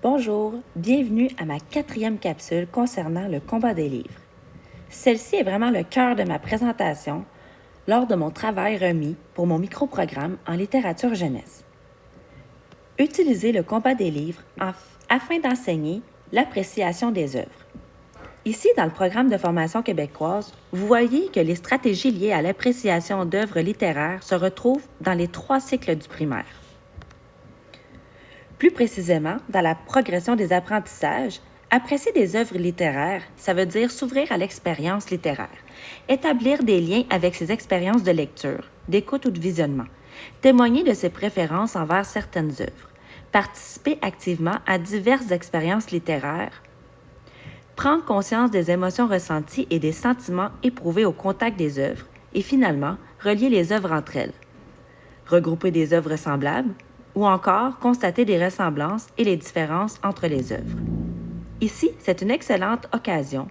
Bonjour, bienvenue à ma 4e capsule concernant le combat des livres. Celle-ci est vraiment le cœur de ma présentation lors de mon travail remis pour mon micro-programme en littérature jeunesse. Utiliser le combat des livres afin d'enseigner l'appréciation des œuvres. Ici, dans le programme de formation québécoise, vous voyez que les stratégies liées à l'appréciation d'œuvres littéraires se retrouvent dans les 3 cycles du primaire. Plus précisément, dans la progression des apprentissages, apprécier des œuvres littéraires, ça veut dire s'ouvrir à l'expérience littéraire, établir des liens avec ses expériences de lecture, d'écoute ou de visionnement, témoigner de ses préférences envers certaines œuvres, participer activement à diverses expériences littéraires, prendre conscience des émotions ressenties et des sentiments éprouvés au contact des œuvres, et finalement, relier les œuvres entre elles, regrouper des œuvres semblables, ou encore constater des ressemblances et les différences entre les œuvres. Ici, c'est une excellente occasion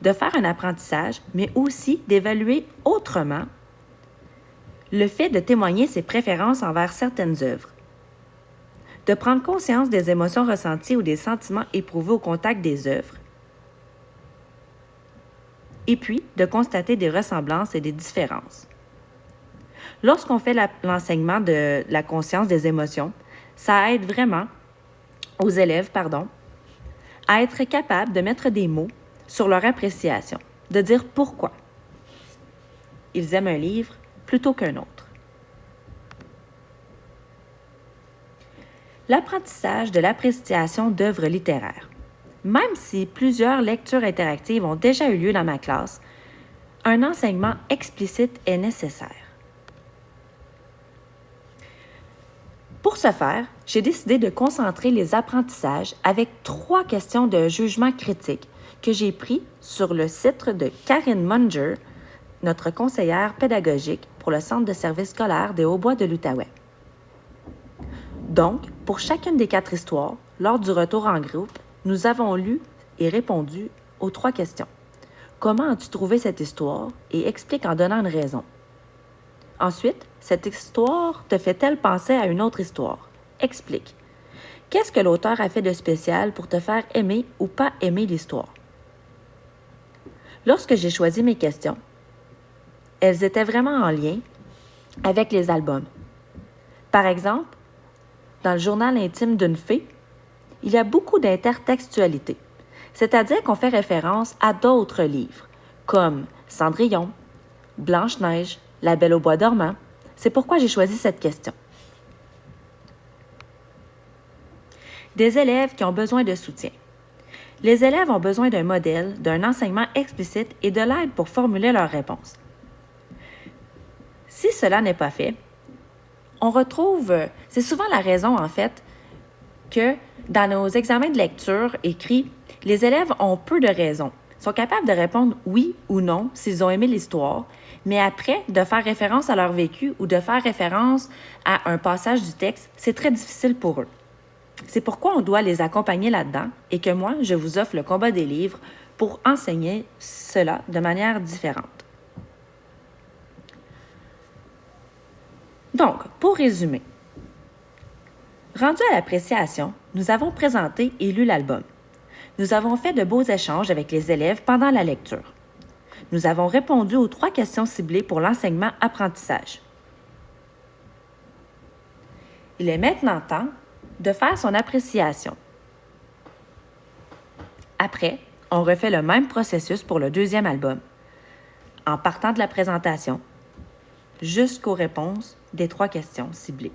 de faire un apprentissage, mais aussi d'évaluer autrement le fait de témoigner ses préférences envers certaines œuvres, de prendre conscience des émotions ressenties ou des sentiments éprouvés au contact des œuvres, et puis de constater des ressemblances et des différences. Lorsqu'on fait l'enseignement de la conscience des émotions, ça aide vraiment aux élèves, à être capables de mettre des mots sur leur appréciation, de dire pourquoi ils aiment un livre plutôt qu'un autre. L'apprentissage de l'appréciation d'œuvres littéraires. Même si plusieurs lectures interactives ont déjà eu lieu dans ma classe, un enseignement explicite est nécessaire. Pour ce faire, j'ai décidé de concentrer les apprentissages avec 3 questions de jugement critique que j'ai pris sur le site de Karine Munger, notre conseillère pédagogique pour le Centre de services scolaires des Hauts-Bois de l'Outaouais. Donc, pour chacune des 4 histoires, lors du retour en groupe, nous avons lu et répondu aux 3 questions. Comment as-tu trouvé cette histoire? Et explique en donnant une raison. Ensuite, cette histoire te fait-elle penser à une autre histoire? Explique. Qu'est-ce que l'auteur a fait de spécial pour te faire aimer ou pas aimer l'histoire? Lorsque j'ai choisi mes questions, elles étaient vraiment en lien avec les albums. Par exemple, dans le journal intime d'une fée, il y a beaucoup d'intertextualité, c'est-à-dire qu'on fait référence à d'autres livres, comme Cendrillon, Blanche-Neige, La Belle au bois dormant. C'est pourquoi j'ai choisi cette question. Des élèves qui ont besoin de soutien. Les élèves ont besoin d'un modèle, d'un enseignement explicite et de l'aide pour formuler leurs réponses. Si cela n'est pas fait, on retrouve, c'est souvent la raison en fait, que dans nos examens de lecture écrits, les élèves ont peu de raisons. Ils sont capables de répondre oui ou non s'ils ont aimé l'histoire, mais après, de faire référence à leur vécu ou de faire référence à un passage du texte, c'est très difficile pour eux. C'est pourquoi on doit les accompagner là-dedans et que moi, je vous offre le combat des livres pour enseigner cela de manière différente. Donc, pour résumer, rendu à l'appréciation, nous avons présenté et lu l'album. Nous avons fait de beaux échanges avec les élèves pendant la lecture. Nous avons répondu aux 3 questions ciblées pour l'enseignement-apprentissage. Il est maintenant temps de faire son appréciation. Après, on refait le même processus pour le 2e album, en partant de la présentation jusqu'aux réponses des 3 questions ciblées.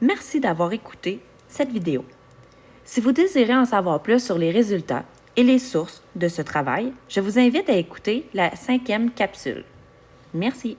Merci d'avoir écouté cette vidéo. Si vous désirez en savoir plus sur les résultats et les sources de ce travail, je vous invite à écouter la 5e capsule. Merci.